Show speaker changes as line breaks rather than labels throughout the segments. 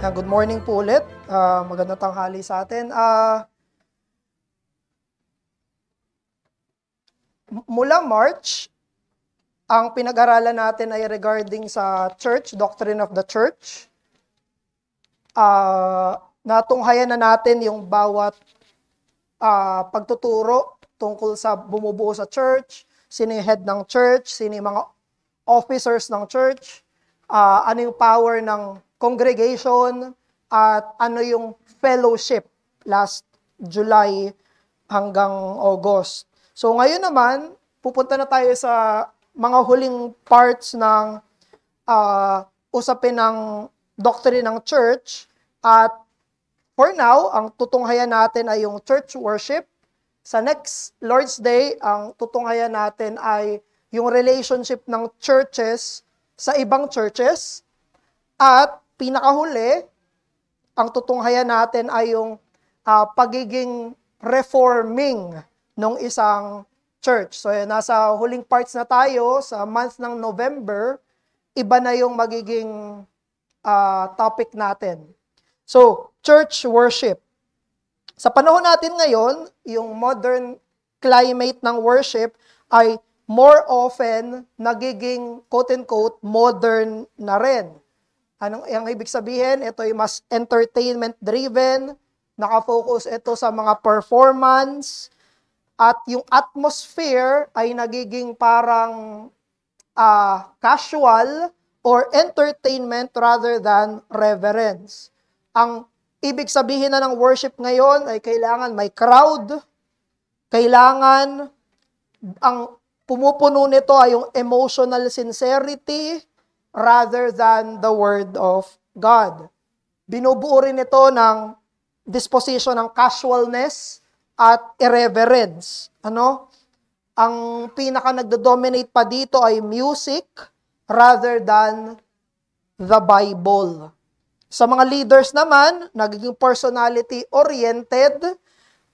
Good morning po ulit. Magandang tanghali sa atin. Mula March, ang pinag-aralan natin ay regarding sa church, doctrine of the church. Natunghayan na natin yung bawat pagtuturo tungkol sa bumubuo sa church, sino yung head ng church, sino yung mga officers ng church, ano yung power ng congregation, at ano yung fellowship last July hanggang August. So ngayon naman, pupunta na tayo sa mga huling parts ng usapin ng doctrine ng church. At for now, ang tutunghayan natin ay yung church worship. Sa next Lord's Day, ang tutunghayan natin ay yung relationship ng churches sa ibang churches. At pinakahuli, ang tutunghayan natin ay yung pagiging reforming ng isang church. So, nasa huling parts na tayo sa month ng November, iba na yung magiging topic natin. So, church worship. Sa panahon natin ngayon, yung modern climate ng worship ay more often nagiging quote-unquote modern na rin. Anong ang ibig sabihin? Ito ay mas entertainment-driven, nakafocus ito sa mga performance, at yung atmosphere ay nagiging parang casual or entertainment rather than reverence. Ang ibig sabihin na ng worship ngayon ay kailangan may crowd, kailangan ang pumupuno nito ay yung emotional sincerity rather than the Word of God. Binubuo rin ito ng disposition ng casualness at irreverence. Ang pinaka nagdo-dominate pa dito ay music rather than the Bible. Sa mga leaders naman, nagiging personality-oriented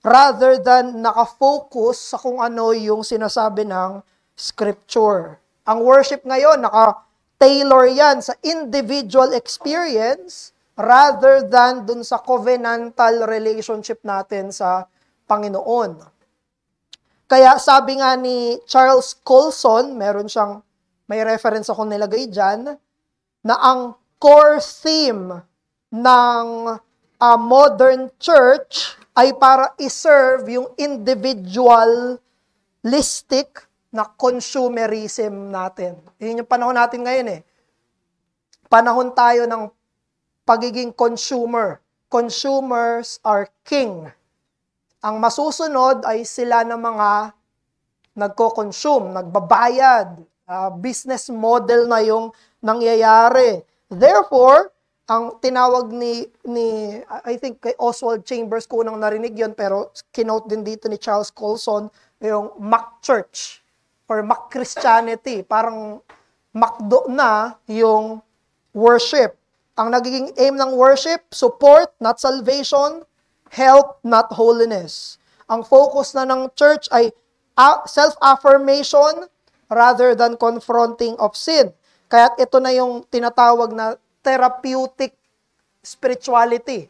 rather than nakafocus sa kung ano yung sinasabi ng Scripture. Ang worship ngayon, naka-tailor yan sa individual experience rather than dun sa covenantal relationship natin sa Panginoon. Kaya sabi nga ni Charles Colson, may reference akong nilagay dyan, na ang core theme ng modern church ay para iserve yung individualistic na consumerism natin. Yun yung panahon natin ngayon eh. Panahon tayo ng pagiging consumer. Consumers are king. Ang masusunod ay sila ng mga nagko-consume, nagbabayad. Business model na yung nangyayari. Therefore, ang tinawag ni I think kay Oswald Chambers ko nang narinig yon, pero kinote din dito ni Charles Colson, yung Mac Church or Mac Christianity. Parang MacDo na yung worship. Ang nagiging aim ng worship, support, not salvation, help, not holiness. Ang focus na ng church ay self-affirmation rather than confronting of sin. Kaya ito na yung tinatawag na therapeutic spirituality.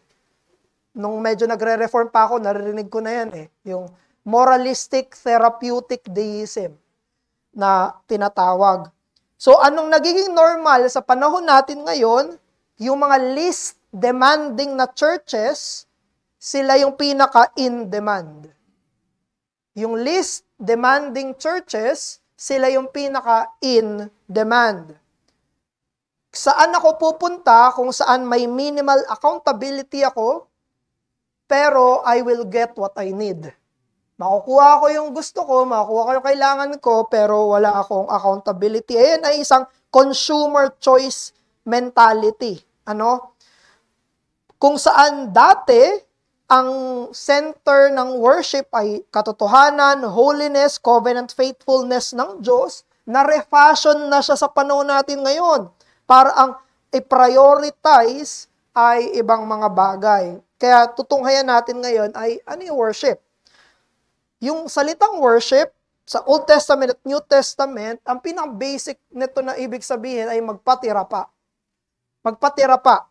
Nung medyo nagre-reform pa ako, naririnig ko na yan eh. Yung moralistic therapeutic deism na tinatawag. So anong nagiging normal sa panahon natin ngayon, yung mga least demanding na churches, sila yung pinaka-in-demand. Yung least demanding churches, sila yung pinaka-in-demand. Saan ako pupunta kung saan may minimal accountability ako, pero I will get what I need. Makukuha ko yung gusto ko, makukuha ko yung kailangan ko, pero wala akong accountability. Ayan ay isang consumer choice mentality. Kung saan dati, ang center ng worship ay katotohanan, holiness, covenant faithfulness ng Diyos, na-refashion na siya sa panahon natin ngayon. Para ang i-prioritize ay ibang mga bagay. Kaya tutunghayan natin ngayon ay ano yung worship? Yung salitang worship, sa Old Testament at New Testament, ang pinaka-basic nito na ibig sabihin ay magpatira pa. Magpatira pa.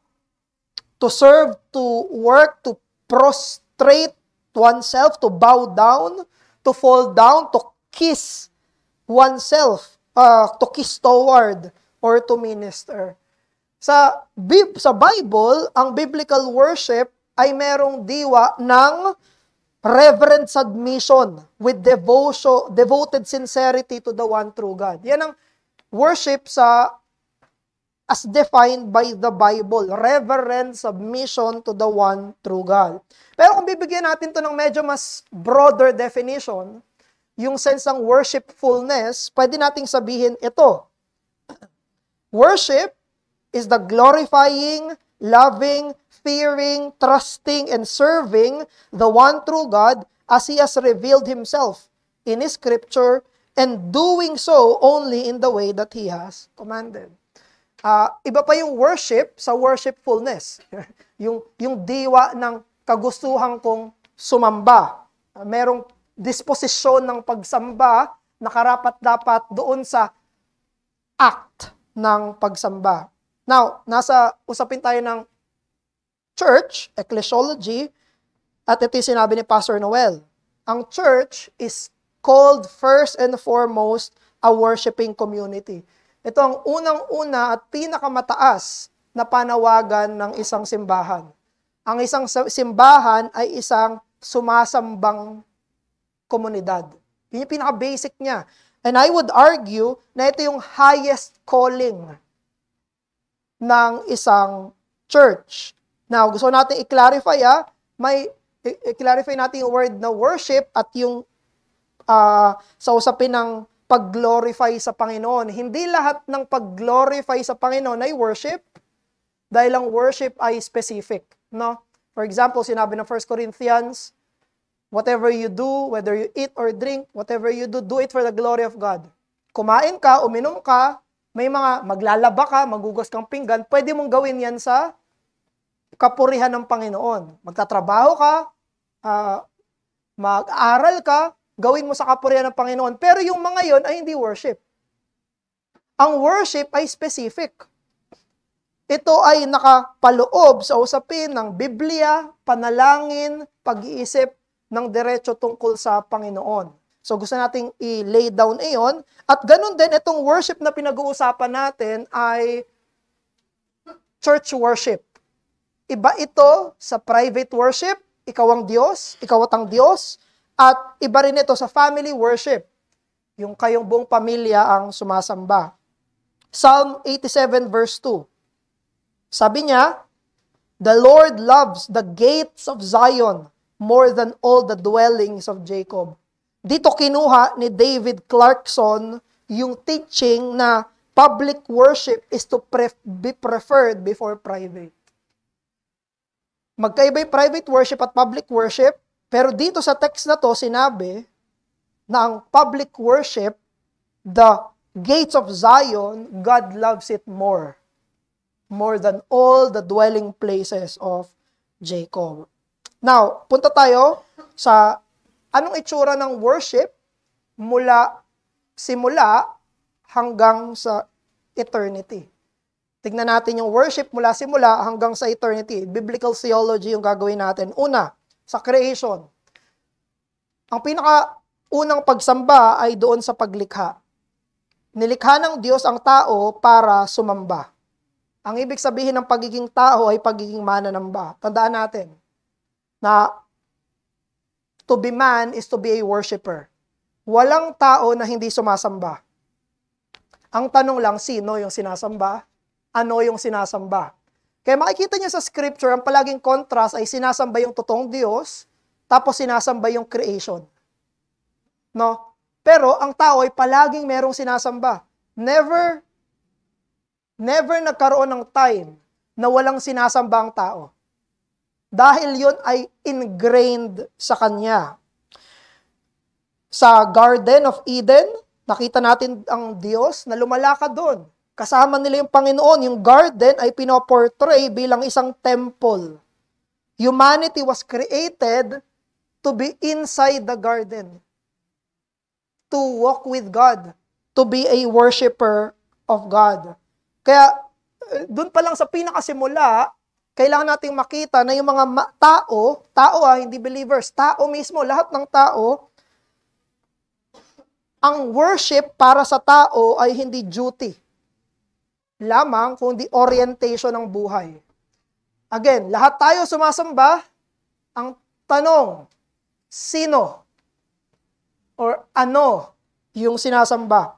to serve, to work, to prostrate oneself, to bow down, to fall down, to kiss oneself, to kiss toward, or to minister. Sa Bible, ang biblical worship ay merong diwa ng reverent submission with devoted sincerity to the one true God. Yan ang worship as defined by the Bible, reverent submission to the one true God. Pero kung bibigyan natin to ng medyo mas broader definition, yung sense ng worshipfulness, pwede nating sabihin ito. Worship is the glorifying, loving, fearing, trusting, and serving the one true God as He has revealed Himself in His Scripture, and doing so only in the way that He has commanded. Iba pa yung worship sa worshipfulness. yung diwa ng kagustuhan kong sumamba. Merong disposisyon ng pagsamba na karapat-dapat doon sa act ng pagsamba. Now, nasa usapin tayo ng church, ecclesiology, at ito yung sinabi ni Pastor Noel. Ang church is called first and foremost a worshiping community. Ito ang unang-una at pinakamataas na panawagan ng isang simbahan. Ang isang simbahan ay isang sumasambang komunidad. Yun yung pinaka-basic niya. And I would argue na ito yung highest calling ng isang church. Now, gusto natin i-clarify, i-clarify natin yung word na worship at yung sa usapin ng pag-glorify sa Panginoon. Hindi lahat ng pag-glorify sa Panginoon ay worship, dahil ang worship ay specific. No? For example, sinabi ng 1 Corinthians, whatever you do, whether you eat or drink, whatever you do it for the glory of God. Kumain ka, uminom ka, may mga maglalaba ka, magugos kang pinggan, pwede mong gawin yan sa kapurihan ng Panginoon. Magtatrabaho ka, mag-aaral ka, gawin mo sa kapurihan ng Panginoon. Pero yung mga yon ay hindi worship. Ang worship ay specific. Ito ay nakapaloob sa usapin ng Biblia, panalangin, pag-iisip ng diretso tungkol sa Panginoon. So gusto nating i-lay down iyon. At ganun din, itong worship na pinag-uusapan natin ay church worship. Iba ito sa private worship, ikaw ang Diyos, ikaw at ang Diyos, at iba rin ito sa family worship, yung kayong buong pamilya ang sumasamba. Psalm 87 verse 2. Sabi niya, "The Lord loves the gates of Zion more than all the dwellings of Jacob." Dito kinuha ni David Clarkson yung teaching na public worship is to be preferred before private. Magkaiba yung private worship at public worship, pero dito sa text na to sinabi na ang public worship, the gates of Zion, God loves it more than all the dwelling places of Jacob. Now, punta tayo sa anong itsura ng worship mula simula hanggang sa eternity. Tignan natin yung worship mula simula hanggang sa eternity. Biblical theology yung gagawin natin. Una, sa creation. Ang pinakaunang pagsamba ay doon sa paglikha. Nilikha ng Diyos ang tao para sumamba. Ang ibig sabihin ng pagiging tao ay pagiging mananamba. Tandaan natin na to be man is to be a worshiper. Walang tao na hindi sumasamba. Ang tanong lang, sino yung sinasamba? Ano yung sinasamba? Kaya makikita niyo sa scripture, ang palaging contrast ay sinasamba yung totoong Diyos, tapos sinasamba yung creation. No? Pero ang tao ay palaging merong sinasamba. Never nagkaroon ng time na walang sinasamba ang tao. Dahil yun ay ingrained sa kanya. Sa Garden of Eden, nakita natin ang Diyos na lumalakad doon. Kasama nila yung Panginoon. Yung garden ay pinoportray bilang isang temple. Humanity was created to be inside the garden. To walk with God. To be a worshiper of God. Kaya, doon pa lang sa pinakasimula, kailangan nating makita na yung mga tao, hindi believers, tao mismo, lahat ng tao, ang worship para sa tao ay hindi duty lamang, kundi orientation ng buhay. Again, lahat tayo sumasamba. Ang tanong, sino or ano yung sinasamba?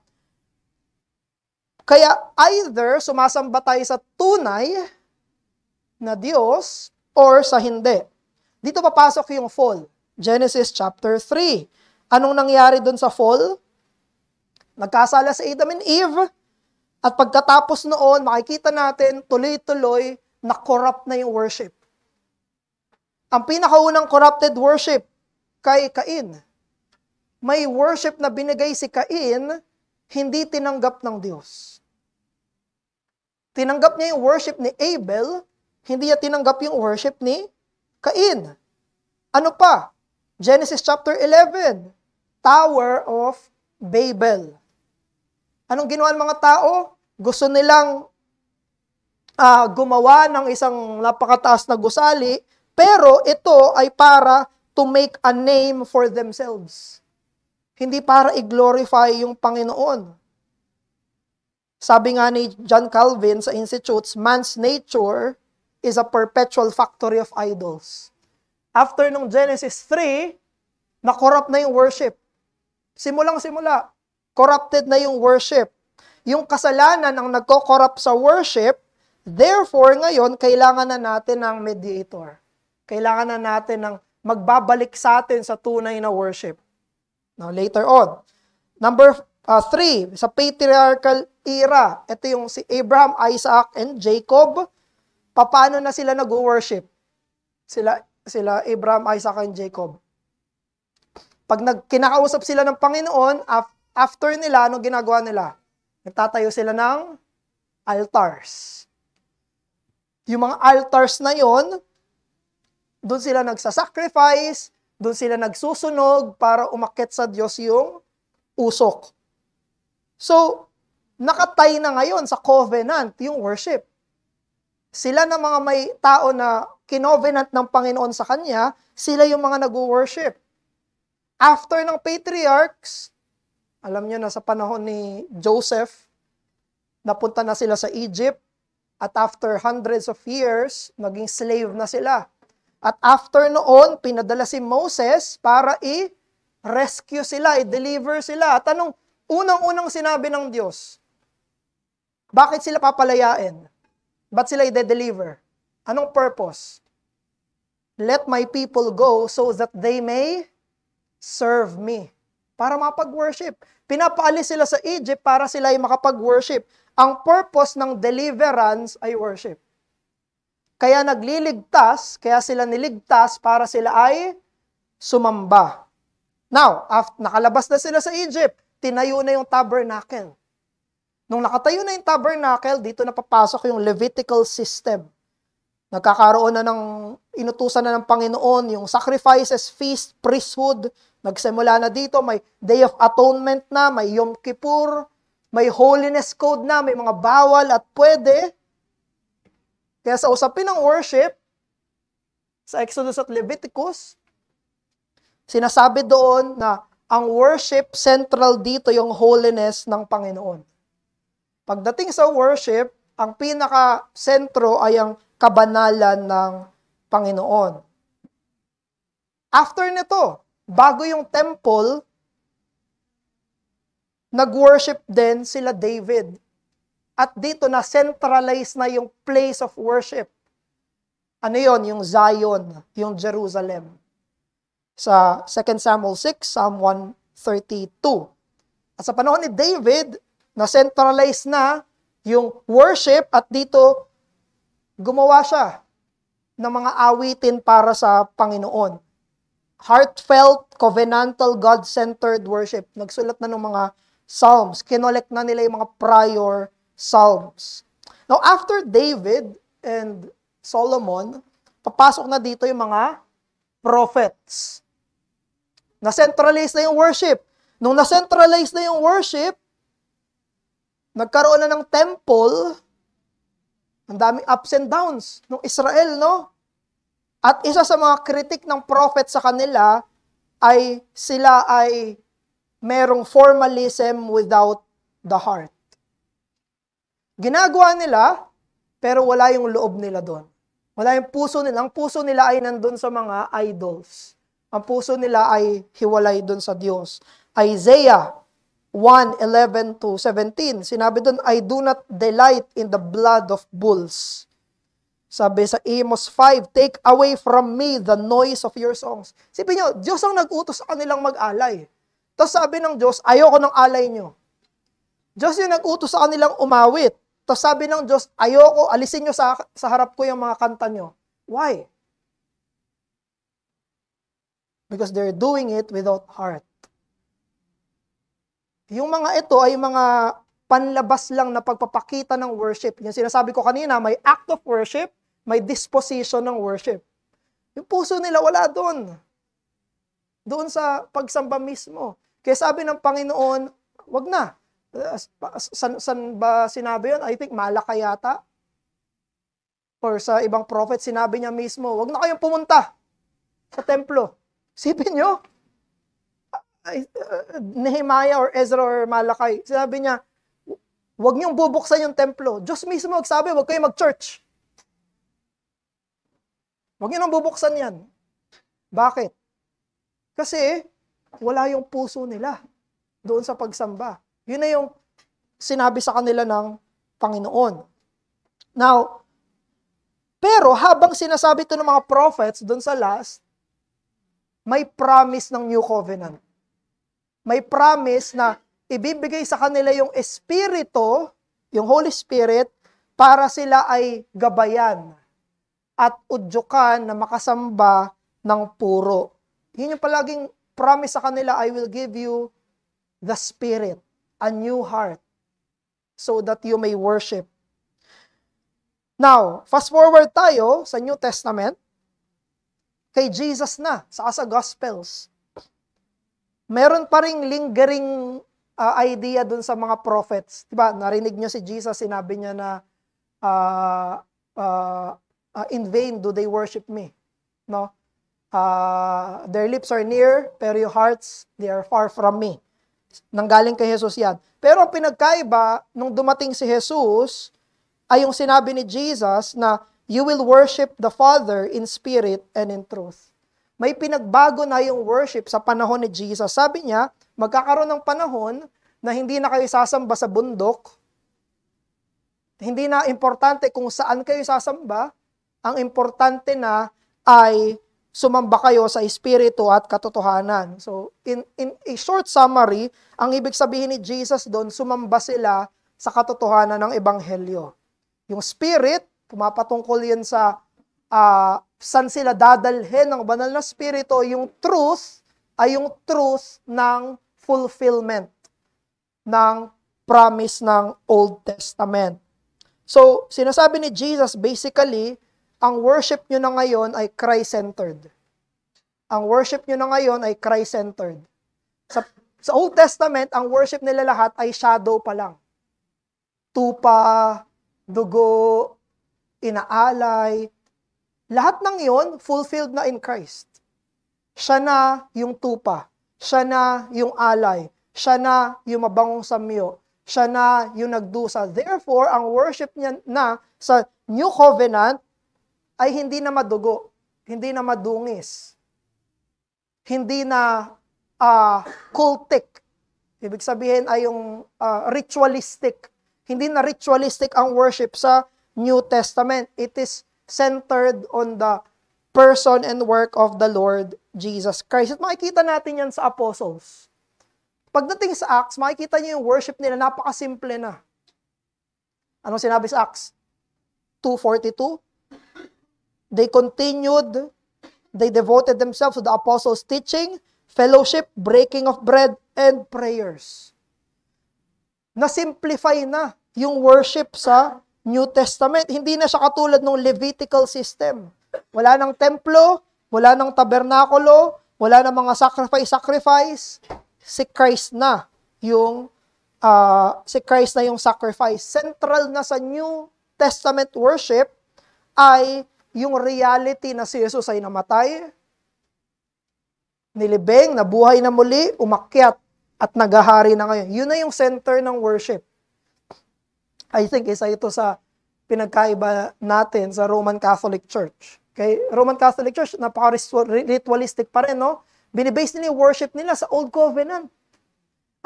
Kaya either sumasamba tayo sa tunay na Diyos or sa hindi. Dito papasok yung fall. Genesis chapter 3. Anong nangyari dun sa fall? Nagkasala si Adam and Eve. At pagkatapos noon, makikita natin tuloy-tuloy na corrupt na yung worship. Ang pinakaunang corrupted worship kay Cain. May worship na binigay si Cain, hindi tinanggap ng Diyos. Tinanggap niya yung worship ni Abel, hindi niya tinanggap yung worship ni Cain. Ano pa? Genesis chapter 11, Tower of Babel. Anong ginawa ng mga tao? Gusto nilang gumawa ng isang napakataas na gusali, pero ito ay para to make a name for themselves. Hindi para i-glorify yung Panginoon. Sabi nga ni John Calvin sa Institutes, man's nature is a perpetual factory of idols. After nung Genesis 3, na-corrupt na yung worship. Simulang-simula, corrupted na yung worship. Yung kasalanan ang nagko-corrupt sa worship, therefore ngayon, kailangan na natin ng mediator. Kailangan na natin ng magbabalik sa atin sa tunay na worship. Now, later on. Number 3, sa patriarchal era, ito yung si Abraham, Isaac, and Jacob. Paano na sila nag-worship? Sila Abraham, Isaac, and Jacob. Pag kinakausap sila ng Panginoon, after nila, ano ginagawa nila? Nagtatayo sila ng altars. Yung mga altars na yon, doon sila nagsasacrifice, doon sila nagsusunog para umakyat sa Diyos yung usok. So, nakatay na ngayon sa covenant yung worship. Sila na mga may tao na kinovenant ng Panginoon sa Kanya, sila yung mga nag-worship. After ng patriarchs, alam nyo na sa panahon ni Joseph, napunta na sila sa Egypt, at after hundreds of years, naging slave na sila. At after noon, pinadala si Moses para i-rescue sila, i-deliver sila. At anong unang-unang sinabi ng Diyos? Bakit sila papalayain? Ba't sila i-deliver? Anong purpose? Let my people go so that they may serve me. Para makapag-worship. Pinapaalis sila sa Egypt para sila ay makapag-worship. Ang purpose ng deliverance ay worship. Kaya nagliligtas, kaya sila niligtas para sila ay sumamba. Now, nakalabas na sila sa Egypt, tinayo na yung tabernacle. Nung nakatayo na yung tabernacle, dito na papasok yung Levitical system. Nagkakaroon na ng inutusan na ng Panginoon, yung sacrifices, feast, priesthood. Nagsimula na dito, may Day of Atonement na, may Yom Kippur, may holiness code na, may mga bawal at pwede. Kaya sa usapin ng worship, sa Exodus at Leviticus, sinasabi doon na ang worship central dito yung holiness ng Panginoon. Pagdating sa worship, ang pinaka-sentro ay ang kabanalan ng Panginoon. After nito, bago yung temple, nag-worship din sila David. At dito na centralize na yung place of worship. Ano yon? Yung Zion, yung Jerusalem. Sa 2 Samuel 6, Psalm 132. At sa panahon ni David, na-centralize na yung worship at dito gumawa siya ng mga awitin para sa Panginoon. Heartfelt, covenantal, God-centered worship. Nagsulat na ng mga psalms. Kinolect na nila yung mga prior psalms. Now, after David and Solomon, papasok na dito yung mga prophets. Na-centralize na yung worship. Nung na-centralize na yung worship, nagkaroon na ng temple, Ang daming ups and downs ng Israel, no? At isa sa mga kritik ng prophet sa kanila ay sila ay merong formalism without the heart. Ginagawa nila, pero wala yung loob nila doon. Wala yung puso nila. Ang puso nila ay nandun sa mga idols. Ang puso nila ay hiwalay doon sa Diyos. Isaiah 1:11-17, sinabi doon, I do not delight in the blood of bulls. Sabi sa Amos 5, take away from me the noise of your songs. Sipin nyo, Diyos ang nag-utos sa kanilang mag-alay. Tapos sabi ng Diyos, ayoko ng alay nyo. Diyos yung nag-utos sa kanilang umawit. Tapos sabi ng Diyos, ayoko, alisin nyo sa harap ko yung mga kanta nyo. Why? Because they're doing it without heart. Yung mga ito ay mga panlabas lang na pagpapakita ng worship. Yung sinasabi ko kanina, may act of worship, may disposition ng worship. Yung puso nila wala doon. Doon sa pagsamba mismo. Kaya sabi ng Panginoon, wag na. San ba sinabi yun? I think Malakay yata. Or sa ibang prophet, sinabi niya mismo, wag na kayong pumunta sa templo. Sipin nyo, Nehemiah or Ezra or Malakay, sinabi niya, wag niyong bubuksan yung templo. Diyos mismo magsabi, wag kayong mag-church. Wag niyo nang bubuksan yan. Bakit? Kasi, wala yung puso nila doon sa pagsamba. Yun na yung sinabi sa kanila ng Panginoon. Now, pero habang sinasabi ito ng mga prophets doon sa last, may promise ng New Covenant. May promise na ibibigay sa kanila yung Espiritu, yung Holy Spirit, para sila ay gabayan at udyukan na makasamba ng puro. Yun yung palaging promise sa kanila, I will give you the Spirit, a new heart, so that you may worship. Now, fast forward tayo sa New Testament, kay Jesus na, sa Gospels. Meron pa ring lingering idea dun sa mga prophets. Diba? Narinig nyo si Jesus, sinabi niya na in vain do they worship me. No? Their lips are near, pero your hearts, they are far from me. Nanggaling kay Jesus yan. Pero ang pinagkaiba, nung dumating si Jesus, ay yung sinabi ni Jesus na you will worship the Father in spirit and in truth. May pinagbago na yung worship sa panahon ni Jesus. Sabi niya, magkakaroon ng panahon na hindi na kayo sasamba sa bundok. Hindi na importante kung saan kayo sasamba. Ang importante na ay sumamba kayo sa espiritu at katotohanan. So, in a short summary, ang ibig sabihin ni Jesus doon, sumamba sila sa katotohanan ng ebanghelyo. Yung spirit, pumapatungkol yun sa saan sila dadalhin ng banal na spirito. Yung truth ay yung truth ng fulfillment ng promise ng Old Testament. So, sinasabi ni Jesus, basically, ang worship nyo na ngayon ay Christ-centered. Ang worship nyo na ngayon ay Christ-centered. Sa Old Testament, ang worship nila lahat ay shadow pa lang. Tupa, dugo, inaalay, lahat ng yon fulfilled na in Christ. Siya na yung tupa, siya na yung alay, siya na yung mabangong samyo, siya na yung nagdusa. Therefore, ang worship niya na sa New Covenant ay hindi na madugo, hindi na madungis, hindi na cultic. Ibig sabihin ay yung ritualistic. Hindi na ritualistic ang worship sa New Testament. It is centered on the person and work of the Lord Jesus Christ. At makikita natin yan sa apostles. Pagdating sa Acts, makikita niyo yung worship nila, napakasimple na. Anong sinabi sa Acts 2:42? They continued, they devoted themselves to the apostles' teaching, fellowship, breaking of bread, and prayers. Na-simplify na yung worship sa New Testament. Hindi na siya katulad ng Levitical system. Wala ng templo, wala ng tabernakulo, wala ng mga sacrifice. Si Christ na yung sacrifice. Central na sa New Testament worship ay yung reality na si Jesus ay namatay, nilibing, nabuhay na muli, umakyat, at naghahari na ngayon. Yun na yung center ng worship. I think isa ito sa pinagkaiba natin sa Roman Catholic Church. Okay? Roman Catholic Church, napaka-ritualistic pa rin, no? Binibase nila yung worship nila sa Old Covenant.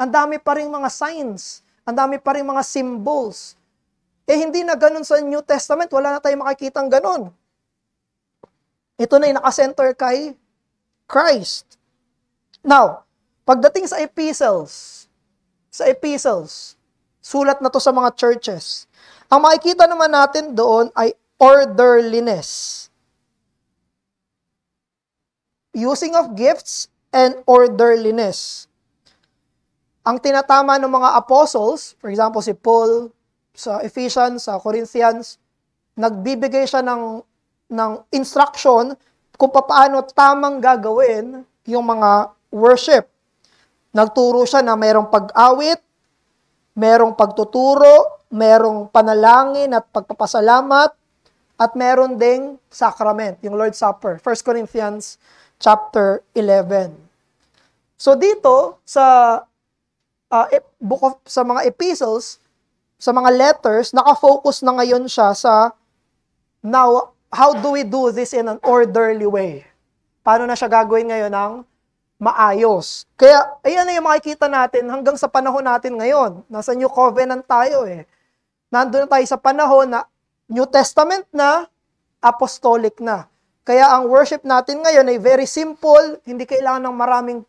Ang dami pa rin mga signs, ang dami pa rin mga symbols. Hindi na ganun sa New Testament, wala na tayong makikitang ganun. Ito na yung nakasenter kay Christ. Now, pagdating sa epistles, sulat na to sa mga churches, ang makikita naman natin doon ay orderliness. Using of gifts and orderliness. Ang tinatama ng mga apostles, for example, si Paul, sa Ephesians, sa Corinthians, nagbibigay siya ng instruction kung paano tamang gagawin yung mga worship. Nagturo siya na mayroong pag-awit, mayroong pagtuturo, mayroong panalangin at pagpapasalamat, at meron ding sacrament, yung Lord's Supper. 1 Corinthians chapter 11. So dito, sa sa mga epistles, sa mga letters, nakafocus na ngayon siya sa, now, how do we do this in an orderly way? Paano na siya gagawin ngayon ng maayos? Kaya, ayan na yung makikita natin hanggang sa panahon natin ngayon. Nasa New Covenant tayo eh. Nandun na tayo sa panahon na New Testament na, apostolic na. Kaya ang worship natin ngayon ay very simple, hindi kailangan ng maraming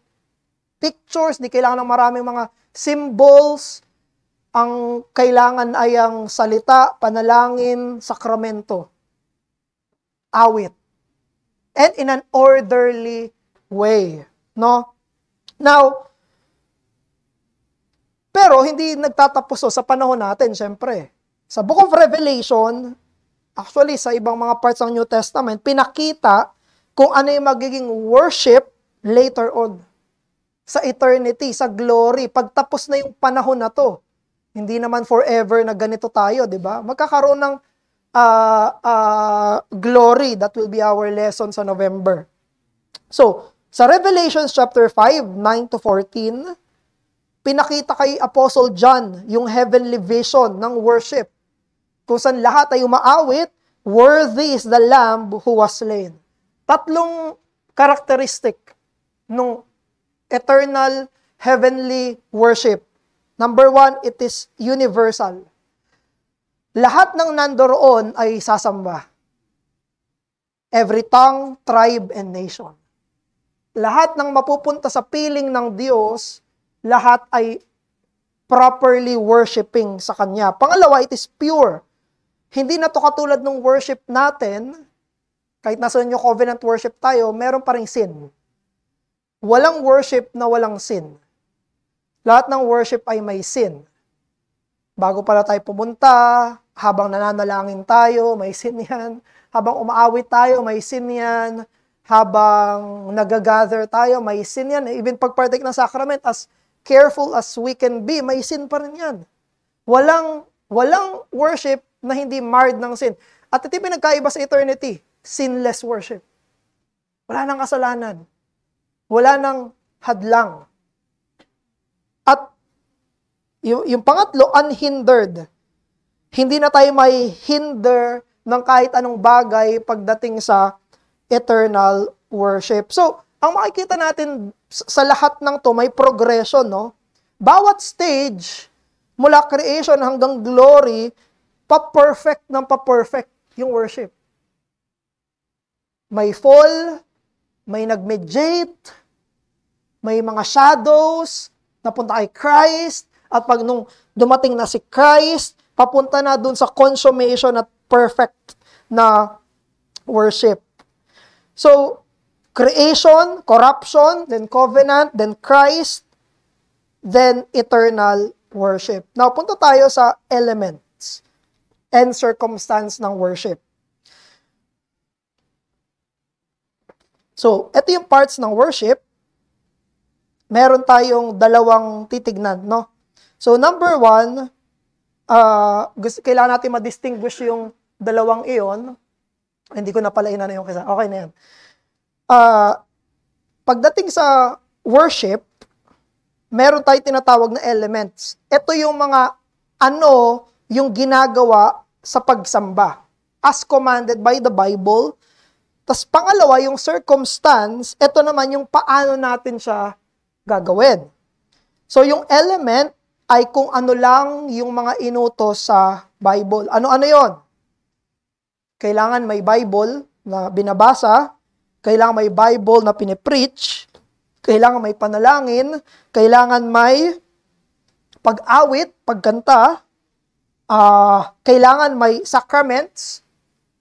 pictures, hindi kailangan ng maraming mga symbols. Ang kailangan ay ang salita, panalangin, sakramento, awit. And in an orderly way. No? Now, pero hindi nagtatapos sa panahon natin, syempre. Sa Book of Revelation, actually sa ibang mga parts ng New Testament, pinakita kung ano yung magiging worship later on. Sa eternity, sa glory, pagtapos na yung panahon na to. Hindi naman forever na ganito tayo, di ba? Magkakaroon ng glory. That will be our lesson sa November. So, sa Revelation chapter 5, 9-14, pinakita kay Apostle John yung heavenly vision ng worship. Kung saan lahat ay umaawit, worthy is the Lamb who was slain. Tatlong characteristic ng eternal heavenly worship. Number 1, it is universal. Lahat ng nandoroon ay sasamba. Every tongue, tribe, and nation. Lahat ng mapupunta sa piling ng Diyos, lahat ay properly worshiping sa Kanya. Pangalawa, it is pure. Hindi na to katulad ng worship natin, kahit nasa New Covenant worship tayo, meron pa ring sin. Walang worship na walang sin. Lahat ng worship ay may sin. Bago pala tayo pumunta, habang nananalangin tayo, may sin yan. Habang umaawit tayo, may sin yan. Habang nagagather tayo, may sin yan. Even pag-partake ng sacrament, as careful as we can be, may sin pa rin yan. Walang worship na hindi marred ng sin. At ito pinagkaiba sa eternity, sinless worship. Wala nang kasalanan. Wala nang hadlang. At yung pangatlo, unhindered. Hindi na tayo may hinder ng kahit anong bagay pagdating sa eternal worship. So, ang makikita natin sa lahat ng to, may progression, no? Bawat stage, mula creation hanggang glory, pa-perfect ng pa-perfect yung worship. May fall, may nag-mediate, may mga shadows, napunta kay Christ, at pag nung dumating na si Christ, papunta na dun sa consummation at perfect na worship. So, creation, corruption, then covenant, then Christ, then eternal worship. Now, punta tayo sa elements and circumstance ng worship. So, ito yung parts ng worship. Meron tayong dalawang titignan, no? So, number 1, kailangan natin ma-distinguish yung dalawang iyon. Hindi ko na pala inano yung kisa. Okay na yan. Pagdating sa worship, meron tayong tinatawag na elements. Ito yung mga yung ginagawa sa pagsamba as commanded by the Bible. Tas pangalawa, yung circumstance, ito naman yung paano natin siya gagawin. So yung element ay kung ano lang yung mga inutos sa Bible. Ano-ano yon? Kailangan may Bible na binabasa, kailangan may Bible na pinipreach, kailangan may panalangin, kailangan may pag-awit, pagkanta, kailangan may sacraments,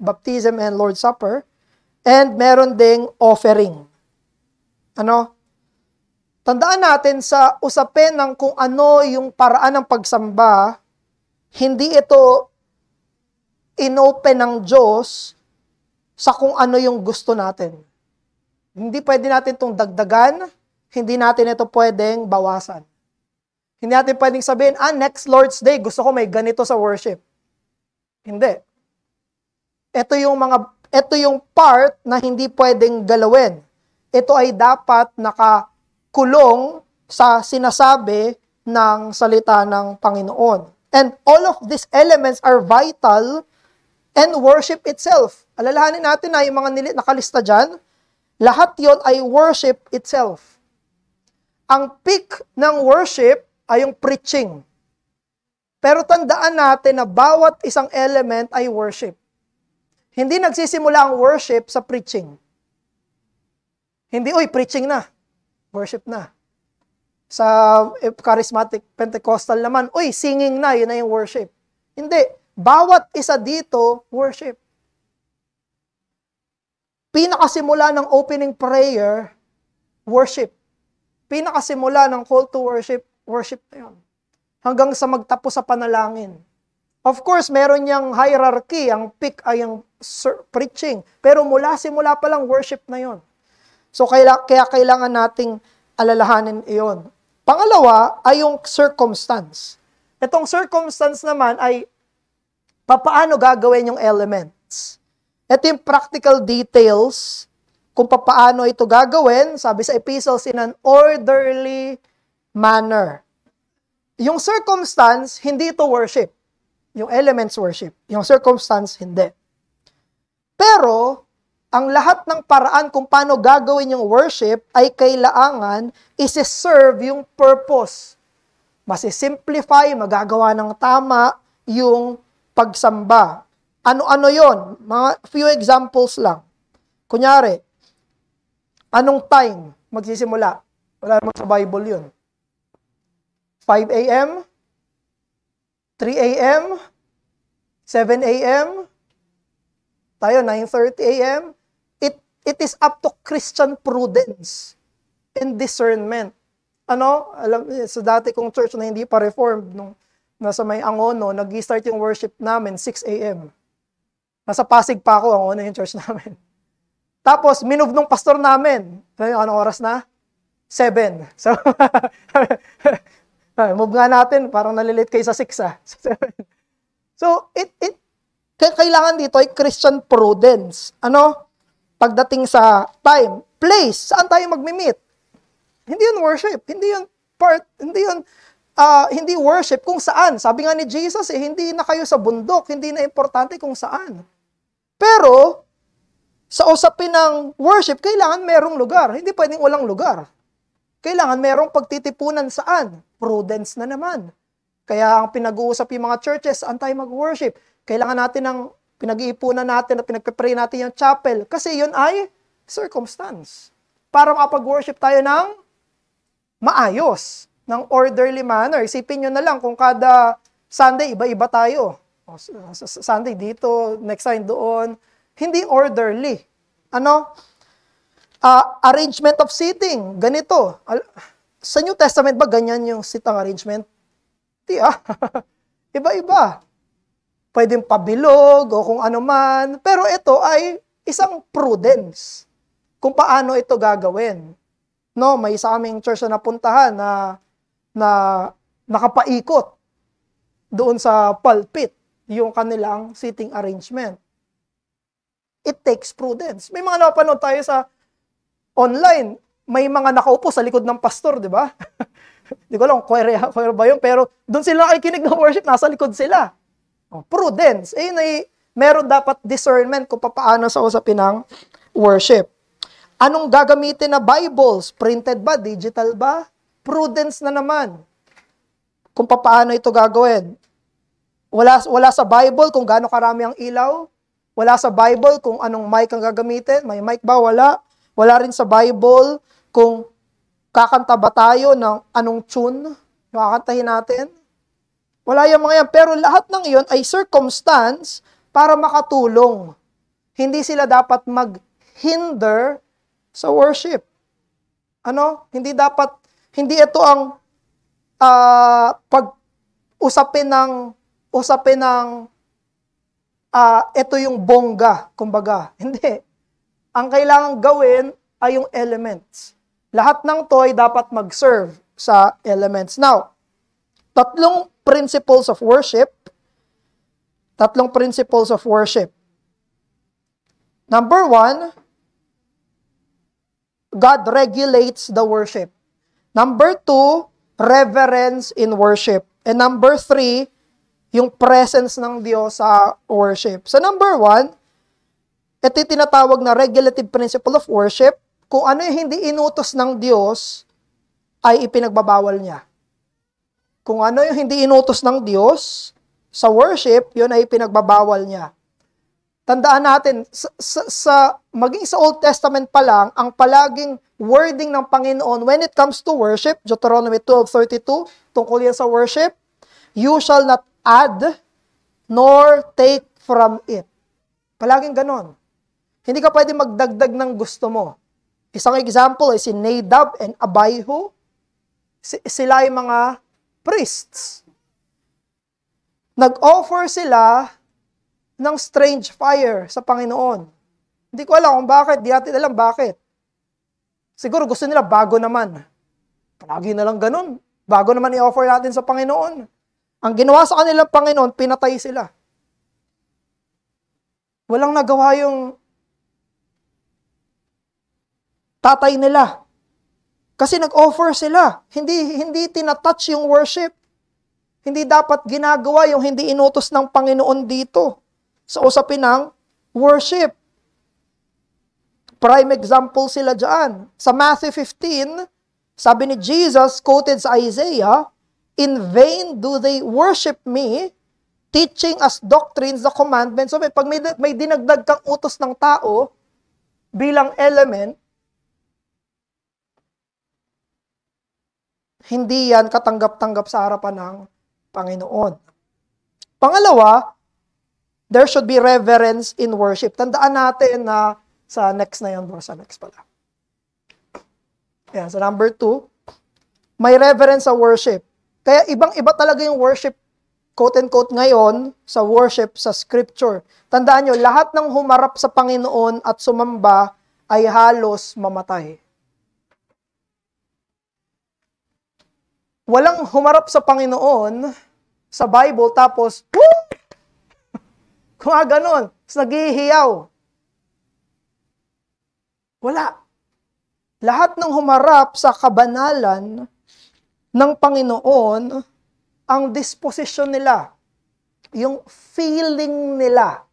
baptism and Lord's Supper, and meron ding offering. Tandaan natin sa usapin ng kung ano yung paraan ng pagsamba, hindi ito inopen ng Diyos sa kung ano yung gusto natin. Hindi pwede natin itong dagdagan, hindi natin ito pwedeng bawasan. Hindi natin pwedeng sabihin, next Lord's Day, gusto ko may ganito sa worship. Hindi. Ito yung part na hindi pwedeng galawin. Ito ay dapat nakakulong sa sinasabi ng salita ng Panginoon. And all of these elements are vital and worship itself. Alalahanin natin na yung mga nakalista dyan, lahat yon ay worship itself. Ang peak ng worship ay yung preaching. Pero tandaan natin na bawat isang element ay worship. Hindi nagsisimula ang worship sa preaching. Hindi, preaching na. Worship na. Sa charismatic Pentecostal naman, singing na, yun na yung worship. Hindi. Bawat isa dito, worship. Pinakasimula ng opening prayer, worship. Pinakasimula ng call to worship, worship na yun. Hanggang sa magtapos sa panalangin. Of course, meron niyang hierarchy, ang peak ay ang preaching. Pero simula pa lang, worship na yun. So, kaya kailangan nating alalahanin iyon. Pangalawa ay yung circumstance. Itong circumstance naman ay paano gagawin yung elements. Ito yung practical details kung paano ito gagawin, sabi sa epistles, in an orderly manner. Yung circumstance, hindi ito worship. Yung elements worship. Yung circumstance, hindi. Pero, ang lahat ng paraan kung paano gagawin yung worship ay kailangan isi-serve yung purpose. Masisimplify, magagawa ng tama yung pagsamba. Ano-ano yon? Mga few examples lang. Kunyari, anong time magsisimula? Wala naman sa Bible yun. 5 a.m., 3 a.m., 7 a.m., tayo 9:30 a.m. It is up to Christian prudence and discernment. Sa dati kong church na hindi pa reformed, nung nasa may Angono, nag-start yung worship namin 6 a.m. Nasa Pasig pa ako, Angono yung church namin. Tapos, minove nung pastor namin. Anong oras na? 7. So, move nga natin, parang nalilate kayo sa 6 . So, kailangan dito ay Christian prudence. Pagdating sa time, place, saan tayo magmi-meet? Hindi yun worship, hindi yun part, hindi worship kung saan. Sabi nga ni Jesus, hindi na kayo sa bundok, hindi na importante kung saan. Pero, sa usapin ng worship, kailangan merong lugar. Hindi pwedeng walang lugar. Kailangan merong pagtitipunan saan. Prudence na naman. Kaya ang pinag-uusap yung mga churches, saan tayo mag-worship? Kailangan natin ng pinag-iipunan natin at pinag-pray natin yung chapel. Kasi yun ay circumstance. Para makapag-worship tayo ng maayos, ng orderly manner. Isipin nyo na lang kung kada Sunday, iba-iba tayo. Sunday dito, next time doon. Hindi orderly. Arrangement of seating, ganito. Sa New Testament ba ganyan yung sitang arrangement? Hindi Iba-iba. Pwedeng pabilog o kung ano man. Pero ito ay isang prudence kung paano ito gagawin. May isa kaming church na napuntahan na nakapaikot. doon sa pulpit, yung kanilang seating arrangement. It takes prudence. May mga napanood tayo sa online, may mga nakaupo sa likod ng pastor, di ba? Di ko alam, choir ba yun? Pero doon sila nakikinig ng worship, nasa likod sila. Prudence. Meron dapat discernment kung paano sa usapin ng worship. Anong gagamitin na Bibles? Printed ba? Digital ba? Prudence na naman. Kung paano ito gagawin. Wala sa Bible kung gaano karami ang ilaw. Wala sa Bible kung anong mic ang gagamitin. May mic ba? Wala. Wala rin sa Bible kung kakanta ba tayo ng anong tune yung kakantahin natin. Wala yung mga yan. Pero lahat ng iyon ay circumstance para makatulong. Hindi sila dapat mag-hinder sa worship. Hindi ito ang usapin ng ito yung bongga, kumbaga. Hindi. Ang kailangan gawin ay yung elements. Lahat ng to ay dapat mag-serve sa elements. Now, tatlong principles of worship. Number 1, God regulates the worship. Number 2, reverence in worship. And number 3, yung presence ng Diyos sa worship. So number 1, ito yung tinatawag na regulative principle of worship. Kung ano yung hindi inutos ng Diyos, ay ipinagbabawal niya. Kung ano yung hindi inutos ng Diyos sa worship, yun ay ipinagbabawal niya. Tandaan natin, maging sa Old Testament pa lang, ang palaging wording ng Panginoon when it comes to worship, Deuteronomy 12:32, tungkol yan sa worship, you shall not add nor take from it. Palaging ganon. Hindi ka pwede magdagdag ng gusto mo. Isang example ay si Nadab and Abihu. Sila ay mga priests. Nag-offer sila ng strange fire sa Panginoon. Hindi ko alam kung bakit, di natin alam bakit. Siguro gusto nila bago naman. Palagi na lang ganun. Bago naman i-offer natin sa Panginoon. Ang ginawa sa kanilang Panginoon, pinatay sila. Walang nagawa yung tatay nila. Kasi nag-offer sila. Hindi tinatouch yung worship. Hindi dapat ginagawa yung hindi inutos ng Panginoon dito sa usapin ng worship. Prime example sila dyan. Sa Matthew 15, sabi ni Jesus, quoted sa Isaiah, "In vain do they worship me, teaching as doctrines the commandments of it." Pag may dinagdag kang utos ng tao bilang element, hindi yan katanggap-tanggap sa harapan ng Panginoon. Pangalawa, there should be reverence in worship. Tandaan natin na sa next na yun, bro. Sa next pala. Yan, sa number 2, may reverence sa worship. Kaya ibang-iba talaga yung worship, quote-unquote, ngayon, sa worship, sa scripture. Tandaan nyo, lahat ng humarap sa Panginoon at sumamba ay halos mamatay. Walang humarap sa Panginoon sa Bible, tapos, woo! Kung ganon, naghihiyaw. Wala. Lahat ng humarap sa kabanalan ng Panginoon, ang disposition nila, yung feeling nila,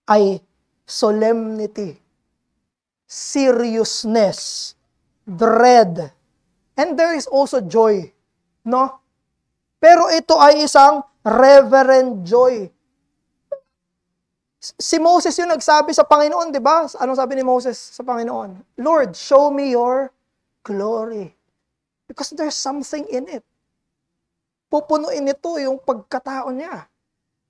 ay solemnity, seriousness, dread, and there is also joy. No? Pero ito ay isang reverent joy. Si Moses yung nagsabi sa Panginoon, di ba? Anong sabi ni Moses sa Panginoon? Lord, show me your glory. Because there's something in it. Pupunuin nito yung pagkatao niya.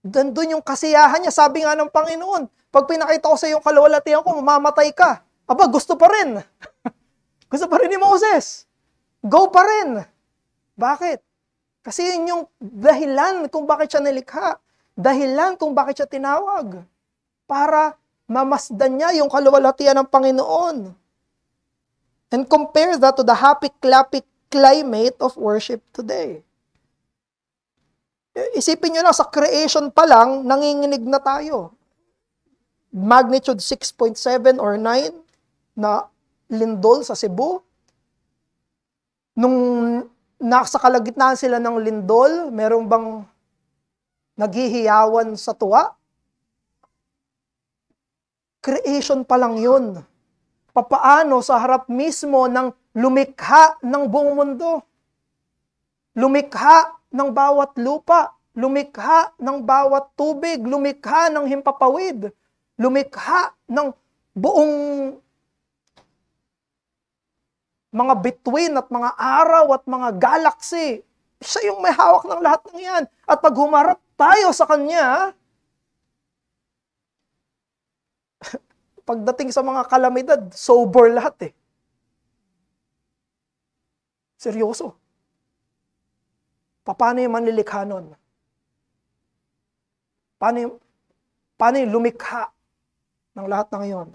Doon yung kasiyahan niya. Sabi nga ng Panginoon, pag pinakita ko sa iyong kaluwalhatian ko, mamamatay ka. Aba, gusto pa rin. Gusto pa rin ni Moses. Go pa rin. Bakit? Kasi yun yung dahilan kung bakit siya nilikha. Dahilan kung bakit siya tinawag. Para mamasdan niya yung kaluwalhatian ng Panginoon. And compare that to the happy-clappy climate of worship today. Isipin nyo lang, sa creation pa lang, nanginginig na tayo. Magnitude 6.7 or 9 na lindol sa Cebu. Nung nasa kalagitnaan sila ng lindol, merong bang naghihiyawan sa tuwa? Creation pa lang yun. Papaano sa harap mismo ng lumikha ng buong mundo? Lumikha ng bawat lupa, lumikha ng bawat tubig, lumikha ng himpapawid, lumikha ng buong mga bituin at mga araw at mga galaxy. Siya yung may hawak ng lahat ng yan. At pag humarap tayo sa Kanya, pagdating sa mga kalamidad, sober lahat eh. Seryoso. Paano yung manlilikha nun? Paano yung lumikha ng lahat ng yon?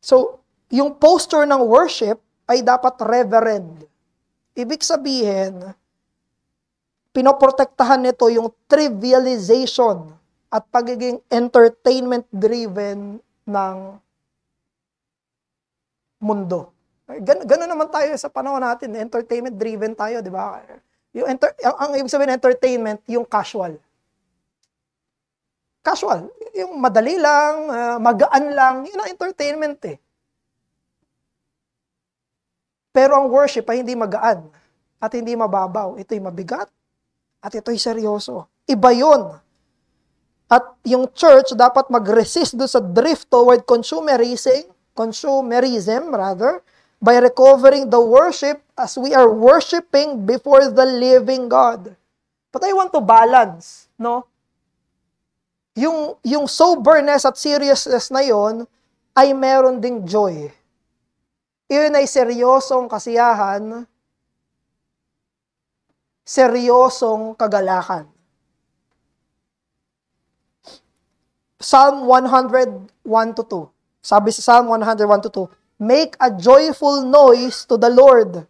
So, yung posture ng worship ay dapat reverend. Ibig sabihin, pinoprotektahan nito yung trivialization at pagiging entertainment-driven ng mundo. Gano'n naman tayo sa panahon natin. Entertainment-driven tayo, di ba? Ang ibig sabihin entertainment, yung casual. Casual. Yung madali lang, magaan lang. Yun ang entertainment eh. Pero ang worship ay hindi magaan at hindi mababaw. Ito'y mabigat at ito'y seryoso. Iba yun. At yung church dapat mag-resist doon sa drift toward consumerism, by recovering the worship as we are worshiping before the living God. But I want to balance, no? Yung soberness at seriousness na yon ay meron ding joy. Iyon ay seryosong kasiyahan, seryosong kagalakan. Psalm 101:2. Sabi sa Psalm 101:2, make a joyful noise to the Lord,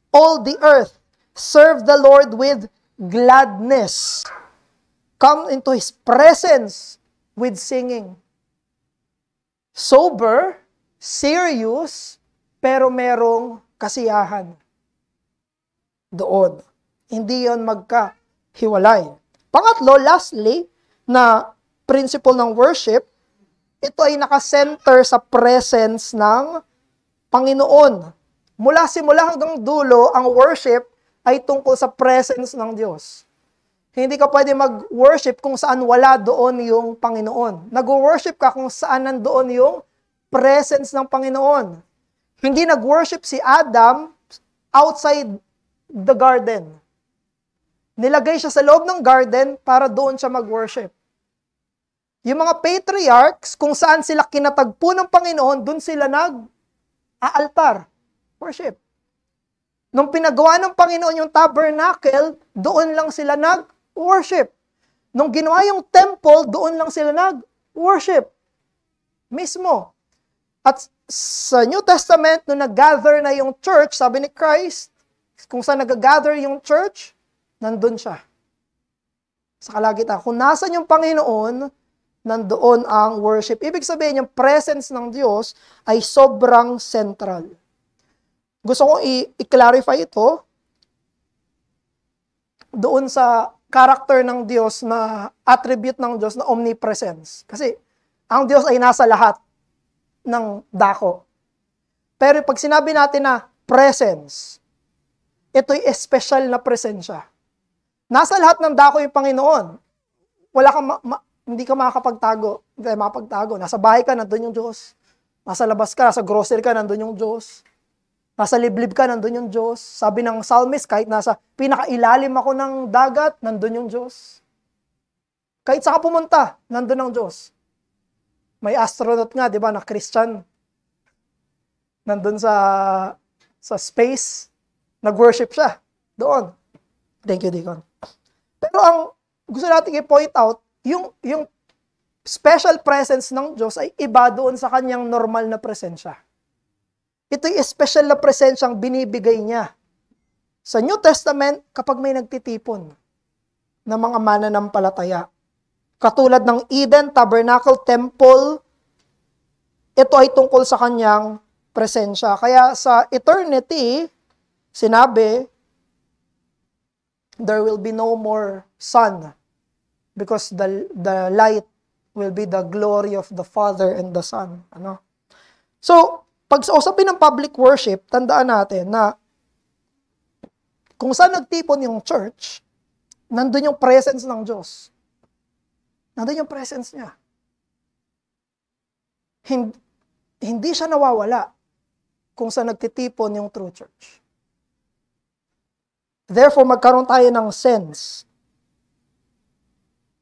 all the earth. Serve the Lord with gladness. Come into His presence with singing. Sober, serious, pero merong kasiyahan. Doon. Hindi yon magkahiwalay. Pangatlo, lastly, na principle ng worship, ito ay nakasenter sa presence ng Panginoon. Mula simula hanggang dulo, ang worship ay tungkol sa presence ng Diyos. Hindi ka pwede mag-worship kung saan wala doon yung Panginoon. Nag-worship ka kung saan nandoon yung presence ng Panginoon. Hindi nag-worship si Adam outside the garden. Nilagay siya sa loob ng garden para doon siya mag-worship. Yung mga patriarchs, kung saan sila kinatagpo ng Panginoon, doon sila nag-aaltar, worship. Nung pinagawa ng Panginoon yung tabernacle, doon lang sila nag-worship. Nung ginawa yung temple, doon lang sila nag-worship. Mismo. At sa New Testament, nung nag-gather na yung church, sabi ni Christ, kung saan nag-gather yung church, nandun siya. Sa kalagitnaan. Kung nasan yung Panginoon, nandoon ang worship. Ibig sabihin, yung presence ng Diyos ay sobrang central. Gusto kong i-clarify ito doon sa character ng Diyos na attribute ng Diyos na omnipresence. Kasi ang Diyos ay nasa lahat ng dako. Pero pag sinabi natin na presence, ito'y espesyal na presensya. Nasa lahat ng dako yung Panginoon. Wala kang hindi ka makakapagtago. Hindi ka makapagtago. Nasa bahay ka, nandun yung Diyos. Nasa labas ka, nasa grocery ka, nandun yung Diyos. Nasa liblib ka, nandun yung Diyos. Sabi ng psalmist, kahit nasa pinakailalim ako ng dagat, nandun yung Diyos. Kahit saan ka pumunta, nandun ang Diyos. May astronaut nga, di ba, na Christian. Nandun sa space, nag-worship siya. Doon. Thank you, Deacon. Pero ang gusto natin i-point out, yung special presence ng Diyos ay iba doon sa kanyang normal na presensya. Ito'y special na presensyang binibigay niya. Sa New Testament, kapag may nagtitipon ng mga mananampalataya, katulad ng Eden, Tabernacle, Temple, ito ay tungkol sa kanyang presensya. Kaya sa eternity, sinabi, there will be no more sun because the light will be the glory of the Father and the Son. Ano? So, pag sa usapin ng public worship, tandaan natin na kung saan nagtipon yung church, nandun yung presence ng Diyos. Nandun yung presence niya. Hindi siya nawawala kung saan nagtitipon yung true church. Therefore, magkaroon tayo ng sense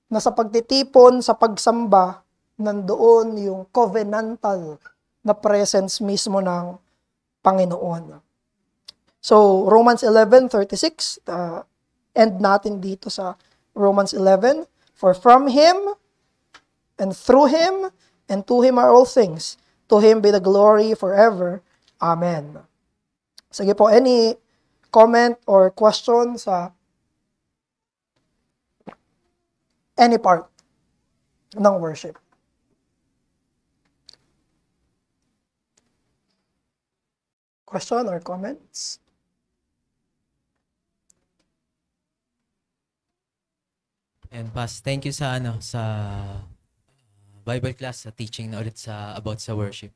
na sa pagtitipon, sa pagsamba, nandoon yung covenantal na presence mismo ng Panginoon. So, Romans 11:36, end natin dito sa Romans 11. For from Him, and through Him, and to Him are all things. To Him be the glory forever. Amen. Sige po, any comment or question sa any part ng worship? Question or comments?
And Pas, thank you sa Bible class, sa teaching na ulit about sa worship.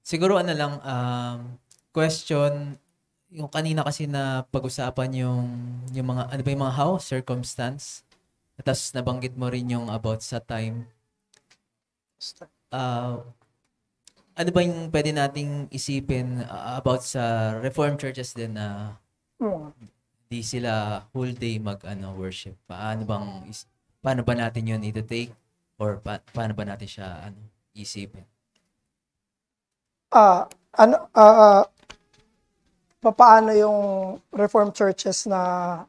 Siguro lang, question, yung kanina kasi na pag-usapan yung mga, ano ba yung mga how? Circumstance. Tapos nabanggit mo rin yung about sa time. Ano ba yung pwede nating isipin about sa Reformed churches din na di sila whole day worship? Paano ba natin yun i-take? Or paano ba natin siya isipin?
Paano yung Reformed churches na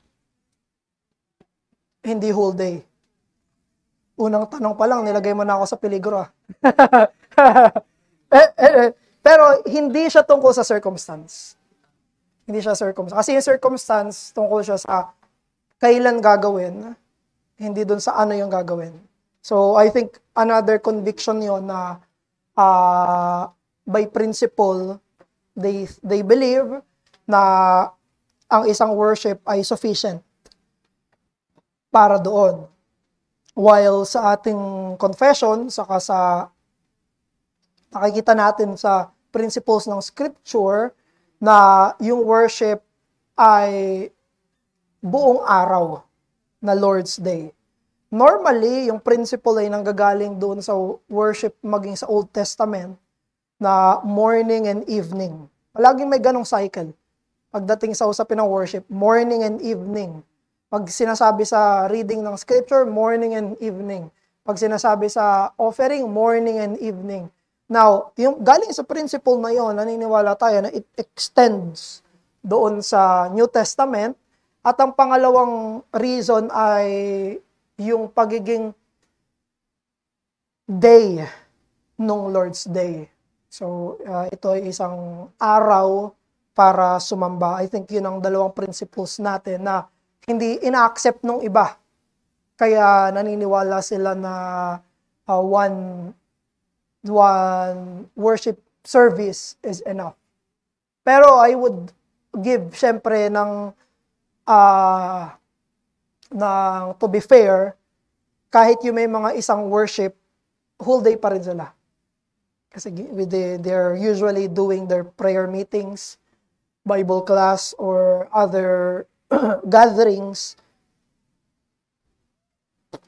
hindi whole day? Unang tanong pa lang, nilagay mo na ako sa peligro. Pero hindi siya tungkol sa circumstance. Hindi siya circumstance. Kasi yung circumstance, tungkol siya sa kailan gagawin, hindi dun sa ano yung gagawin. So, I think another conviction yon na by principle, they believe na ang isang worship ay sufficient para doon. While sa ating confession, saka sa nakikita natin sa principles ng scripture, na yung worship ay buong araw na Lord's Day. Normally, yung principle ay nanggagaling doon sa worship maging sa Old Testament na morning and evening. Palaging may ganong cycle. Pagdating sa usapin ng worship, morning and evening. Pag sinasabi sa reading ng scripture, morning and evening. Pag sinasabi sa offering, morning and evening. Now, yung galing sa principle na yon, naniniwala tayo na it extends doon sa New Testament. At ang pangalawang reason ay yung pagiging day nung Lord's Day. So, ito ay isang araw para sumamba. I think yun ang dalawang principles natin na hindi ina-accept nung iba. Kaya naniniwala sila na one worship service is enough. Pero I would give, syempre, to be fair, kahit yung may mga isang worship, whole day pa rin sila. Kasi they're usually doing their prayer meetings, Bible class, or other gatherings.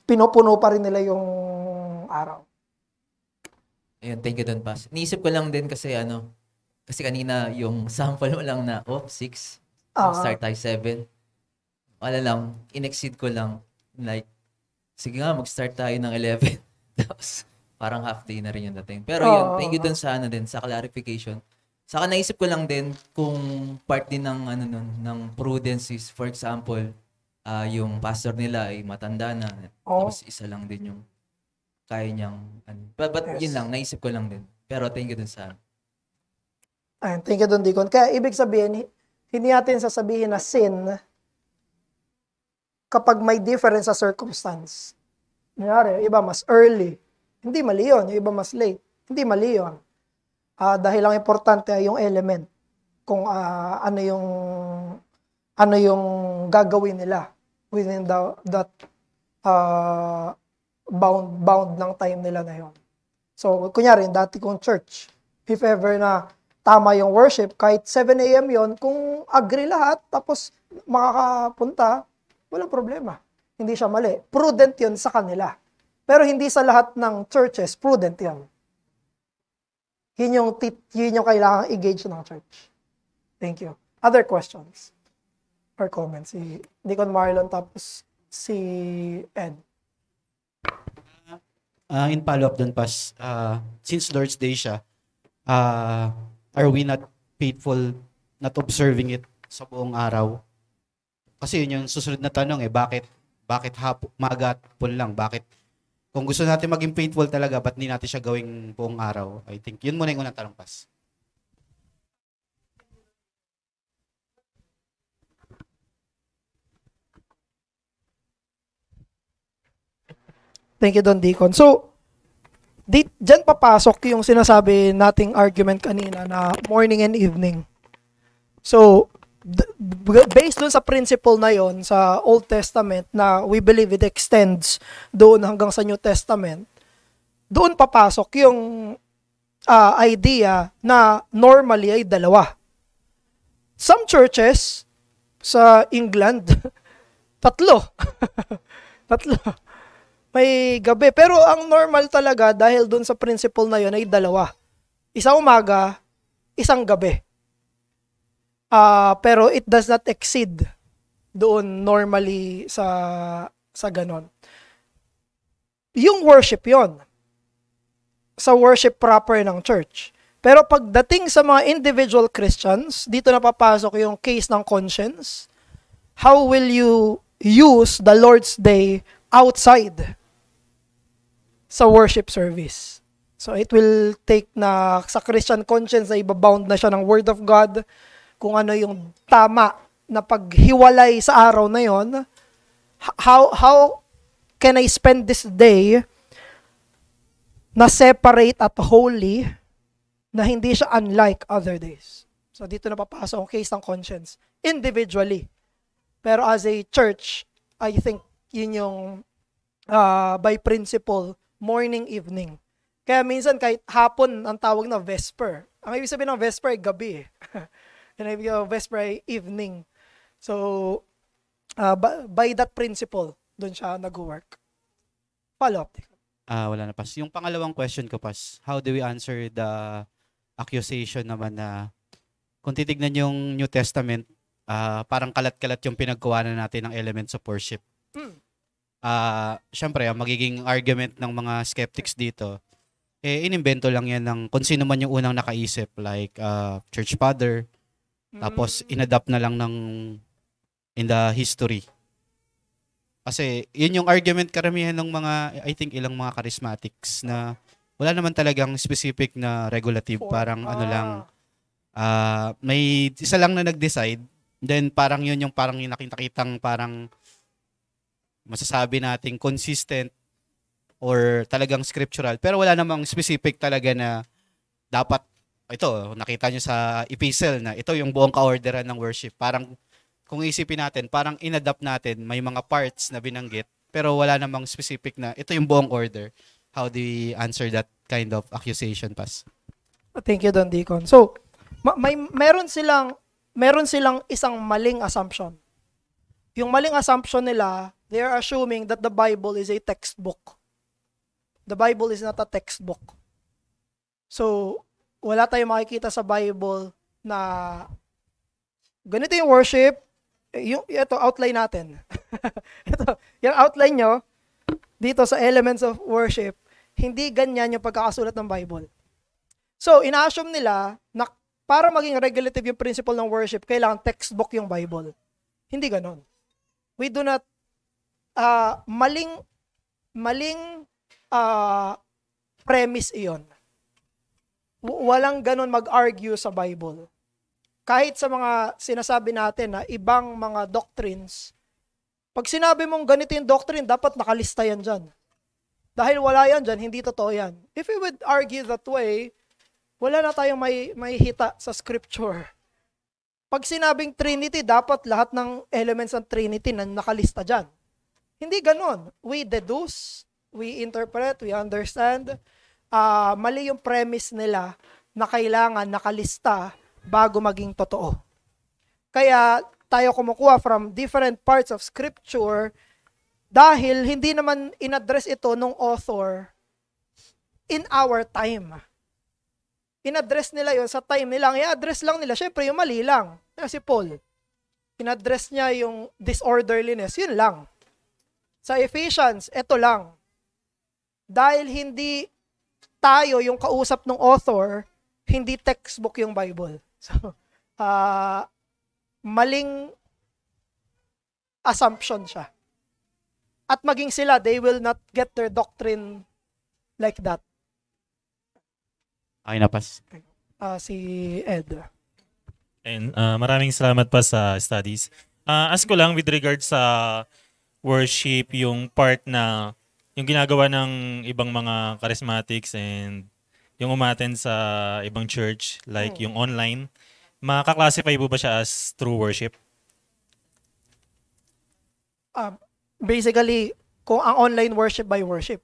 Pinupuno pa rin nila yung araw.
Ayun, thank you doon, Pas. Niisip ko lang din kasi kasi kanina yung sample mo lang na 6, start tayo 7. Wala lang, in-exceed ko lang, like, sige nga, mag-start tayo ng 11. Tapos, parang half day na rin yung dating. Pero yun, thank you doon sa sa clarification. Saka naisip ko lang din kung part din ng ng prudence is, for example, yung pastor nila ay matanda na, tapos isa lang din yung kaya niyang but yes. Yun lang, naisip ko lang din. Pero thank you dun sa
ayun, thank you dun, Deacon. Kaya ibig sabihin, Hindi natin sasabihin na sin kapag may difference sa circumstance. Kunyari, iba mas early. Hindi mali yun. Yung iba mas late. Hindi mali yun. Dahil ang importante ay yung element. Kung ano yung gagawin nila within that bound ng time nila na yun. So, kunyari, dati kong church, if ever na tama yung worship, kahit 7 a.m. yon, kung agree lahat, tapos makakapunta, walang problema. Hindi siya mali. Prudent yun sa kanila. Pero hindi sa lahat ng churches, prudent yun. Yun yung kailangang i-gauge ng church. Thank you. Other questions or comments? Si Deacon Marlon tapos si Ed.
In follow-up dun, Pas, since Lord's Day siya, are we not faithful, not observing it sa buong araw? Kasi yun yung susunod na tanong bakit maga at hapon lang? Bakit? Kung gusto natin maging faithful talaga, ba't hindi natin siya gawing buong araw? I think yun muna yung unang tanong, Pas.
Thank you, Don Deacon. So, dyan papasok yung sinasabi nating argument kanina na morning and evening. So, based dun sa principle na yon sa Old Testament na we believe it extends doon hanggang sa New Testament, doon papasok yung idea na normally ay dalawa. Some churches sa England, tatlo. Tatlo. May gabi. Pero ang normal talaga dahil dun sa principle na yun ay dalawa. Isang umaga, isang gabi. Pero it does not exceed doon normally sa ganon. Yung worship yon sa worship proper ng church. Pero pagdating sa mga individual Christians, dito na papasok yung case ng conscience. How will you use the Lord's Day outside sa worship service? So it will take na sa Christian conscience na ibabound na siya ng Word of God, kung ano yung tama na paghiwalay sa araw na yon. How can I spend this day na separate at holy, na hindi siya unlike other days? So dito na papasok ang case ng conscience individually. Pero as a church, I think yun yung by principle, morning, evening. Kaya minsan kahit hapon ang tawag na vesper. Ang ibig sabihin ng vesper ay gabi. And ibig sabihin ng vesper ay evening. So, by that principle, doon siya nag-work. Follow up.
Wala na, Pas. Yung pangalawang question ko, Pas, how do we answer the accusation naman na kung titignan yung New Testament, parang kalat-kalat yung pinagkuhanan natin ng elements of worship. Syempre, ang magiging argument ng mga skeptics dito, inimbento lang yan ng kung sino man yung unang nakaisip, like church father, tapos inadapt na lang in the history. Kasi yun yung argument karamihan ng mga, I think ilang mga charismatics na wala naman talagang specific na regulative, parang ano lang, may isa lang na nag-decide, then parang yun yung parang yung nakitang parang masasabi nating consistent or talagang scriptural, pero wala namang specific talaga na dapat, ito, nakita nyo sa epistle na ito yung buong ka-orderan ng worship. Parang, kung isipin natin, parang inadapt natin, may mga parts na binanggit, pero wala namang specific na ito yung buong order. How do we answer that kind of accusation, Pas?
Thank you, Don Deacon. So, meron silang isang maling assumption. Yung maling assumption nila, they are assuming that the Bible is a textbook. The Bible is not a textbook. So, wala tayong makikita sa Bible na ganito yung worship. Ito, outline natin. Ito, yung outline nyo, dito sa elements of worship, hindi ganyan yung pagkakasulat ng Bible. So, ina-assume nila na para maging regulative yung principle ng worship, kailangan textbook yung Bible. Hindi ganon. We do not, maling premise iyon. Walang ganon mag-argue sa Bible. kahit sa mga sinasabi natin na ibang mga doctrines, pag sinabi mong ganito yung doctrine, dapat nakalista yan dyan. Dahil wala yan dyan, hindi totoo yan. If we would argue that way, wala na tayong may hita sa scripture. Pag sinabing Trinity, dapat lahat ng elements ng Trinity na nakalista dyan. Hindi ganon. We deduce, we interpret, we understand. Mali yung premise nila na kailangan nakalista bago maging totoo. Kaya tayo kumukuha from different parts of scripture dahil hindi naman inaddress ito nung author in our time. Inaddress nila yon sa time nila. I-address lang nila, syempre yung mali lang. Kasi Paul, inaddress niya yung disorderliness, yun lang. Sa Ephesians, ito lang. Dahil hindi tayo yung kausap ng author, hindi textbook yung Bible. So, maling assumption siya. At maging sila, they will not get their doctrine like that.
Okay na, Pas.
Si Ed.
And maraming salamat pa sa studies. Ask ko lang with regard sa worship, yung part na yung ginagawa ng ibang mga charismatics and yung umattend sa ibang church, like yung online, makaklasify po ba siya as true worship?
Basically, kung ang online worship by worship.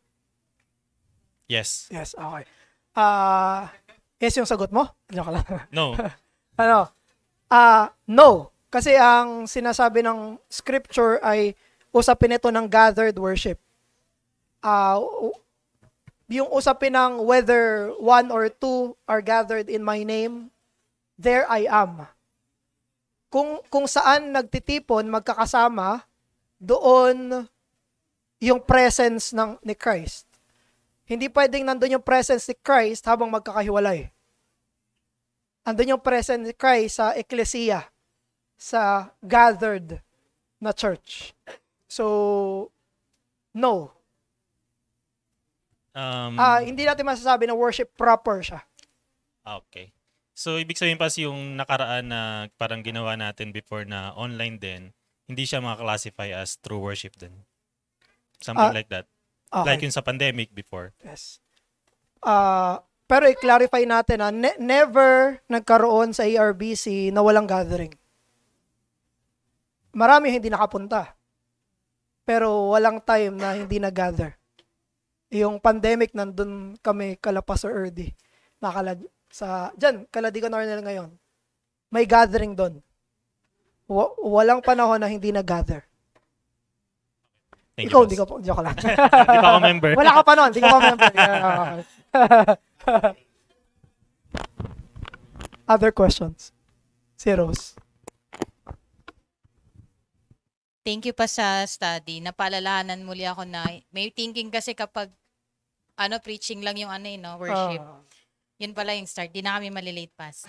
Yes.
Yes, okay. Yes yung sagot mo? Joke lang.
No.
No. Kasi ang sinasabi ng scripture ay usapin ito ng gathered worship. Yung usapin ng whether one or two are gathered in my name, there I am. Kung saan nagtitipon, magkakasama, doon yung presence ni Christ. Hindi pwedeng nandun yung presence ni Christ habang magkakahiwalay. Andun yung presence ni Christ sa ecclesia, sa gathered na church. So, no. Hindi natin masasabi na worship proper siya.
Okay. So, ibig sabihin pa yung nakaraan na parang ginawa natin before na online din, hindi siya makaklasify as true worship din. Something like that.
Okay.
Like yung sa pandemic before.
Yes. Pero i-clarify natin na never nagkaroon sa ARBC na walang gathering. Marami hindi nakapunta. Pero walang time na hindi nag-gather. Yung pandemic, nandun kami kala Pastor Erdy. Kaladigan Arnel ngayon. May gathering doon. Walang panahon na hindi nag-gather.
Thank
Ikaw,
you,
hindi ka po. Joke lang.
Hindi pa ako member.
Wala ka pa noon. Hindi ka pa member. Other questions? Si Rose.
Thank you pa sa study. Napaalalahanan muli ako na may thinking kasi kapag preaching lang yung worship. Yun pala yung start. Di na kami malilate pass.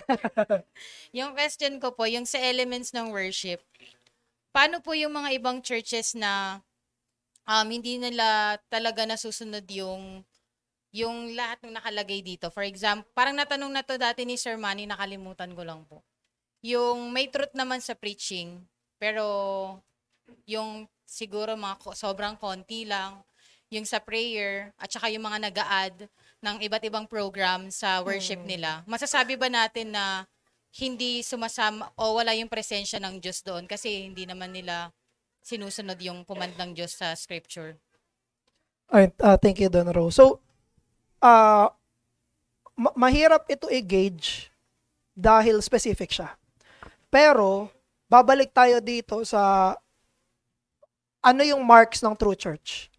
Yung question ko po, yung sa elements ng worship, paano po yung mga ibang churches na hindi nila talaga nasusunod yung lahat ng nakalagay dito? For example, parang natanong na to dati ni Sir Manny, nakalimutan ko lang po. Yung may truth naman sa preaching, pero yung siguro sobrang konti lang, yung sa prayer, at saka yung mga nag-a-add ng iba't ibang program sa worship nila. Masasabi ba natin na hindi sumasama o wala yung presensya ng Diyos doon kasi hindi naman nila sinusunod yung command ng Diyos sa scripture?
Alright, thank you, Don Ro. So, mahirap ito i-gauge dahil specific siya. Pero, babalik tayo dito sa ano yung marks ng true church.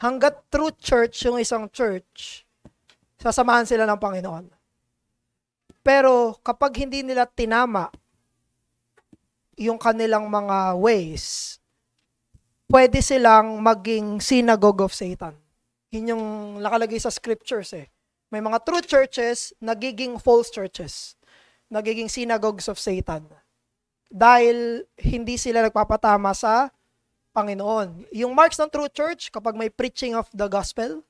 Hanggat true church yung isang church, sasamahan sila ng Panginoon. Pero kapag hindi nila tinama yung kanilang mga ways, pwede silang maging synagogue of Satan. Yun yung nakalagay sa scriptures eh. May mga true churches, nagiging false churches. Nagiging synagogues of Satan. Dahil hindi sila nagpapatama sa Panginoon. Yung marks ng true church, kapag may preaching of the gospel,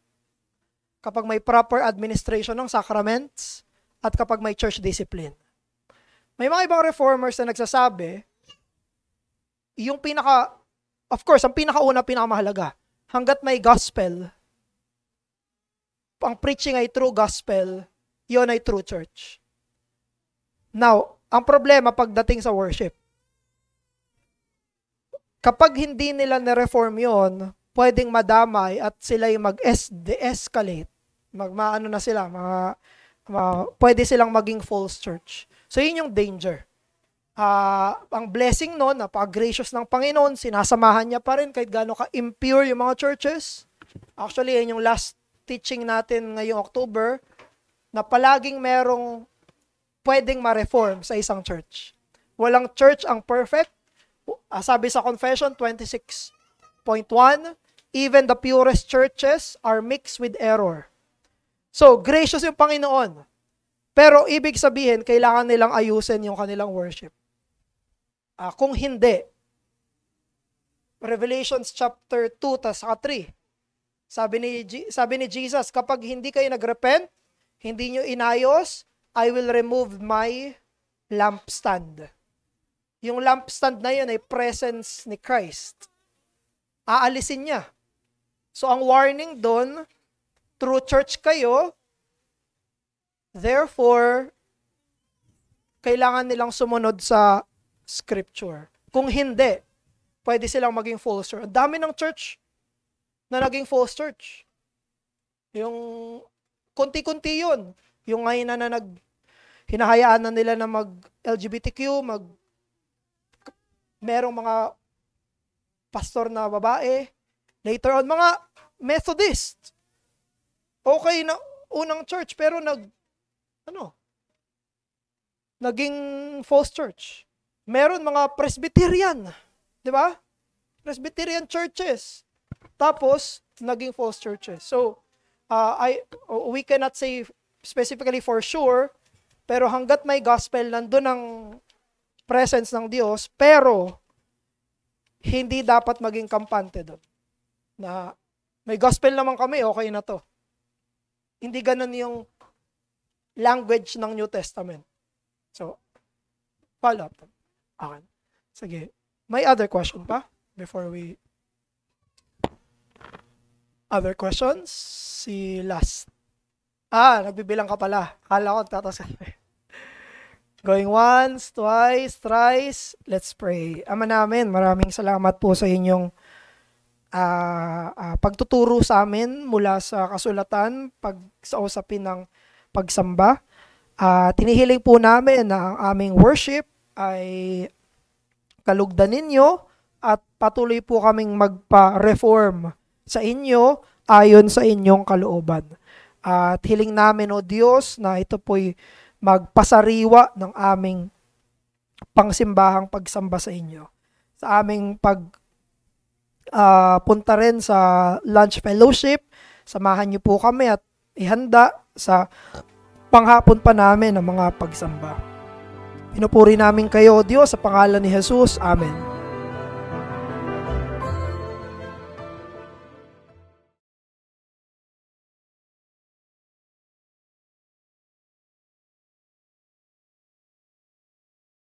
kapag may proper administration ng sacraments, at kapag may church discipline. May mga ibang reformers na nagsasabi, of course, ang pinakamahalaga, hanggat may gospel, ang preaching ay true gospel, yon ay true church. Now, ang problema pagdating sa worship, kapag hindi nila na-reform yon, pwedeng madamay at sila yung mag-de-escalate. Pwede silang maging false church. So, yun yung danger. Ang blessing nun, napaka-gracious ng Panginoon, sinasamahan niya pa rin kahit gaano ka-impure yung mga churches. Actually, yun yung last teaching natin ngayong October, na palaging merong pwedeng ma-reform sa isang church. Walang church ang perfect. Sabi sa Confession 26.1, even the purest churches are mixed with error. So, gracious yung Panginoon. Pero ibig sabihin, kailangan nilang ayusin yung kanilang worship. Kung hindi, Revelations chapter 2 tas 3, sabi ni Jesus, kapag hindi kayo nagrepent, hindi nyo inayos, I will remove my lampstand. Yung lampstand na yun ay presence ni Christ. Aalisin niya. So ang warning doon, true church kayo, therefore, kailangan nilang sumunod sa scripture. Kung hindi, pwede silang maging false church. Ang dami ng church na naging false church. Yung kunti-kunti yun. Yung ngayon na hinahayaan na nila na mag-LGBTQ, merong mga pastor na babae. Later on, mga Methodist. Okay na unang church, pero naging false church. Meron mga Presbyterian, di ba? Presbyterian churches. Tapos, naging false churches. So, we cannot say specifically for sure, pero hanggat may gospel, nandun ang presence ng Diyos, pero hindi dapat maging kampante doon. Na may gospel naman kami, okay na to. Hindi ganun yung language ng New Testament. So, follow up. Okay. Sige. May other question pa before we... Other questions? Si last. Nagbibilang ka pala. Kala ko tatas. Going once, twice, thrice. Let's pray. Ama namin, maraming salamat po sa inyong pagtuturo sa amin mula sa kasulatan, sa usapin ng pagsamba. Tinihiling po namin na ang aming worship ay kalugdan ninyo at patuloy po kaming magpa-reform sa inyo ayon sa inyong kalooban. At hiling namin, O Diyos, na ito po'y magpasariwa ng aming pangsimbahang pagsamba sa inyo. Sa aming punta rin sa lunch fellowship, samahan niyo po kami at ihanda sa panghapon pa namin ang mga pagsamba. Pinupuri namin kayo, O Diyos, sa pangalan ni Jesus. Amen.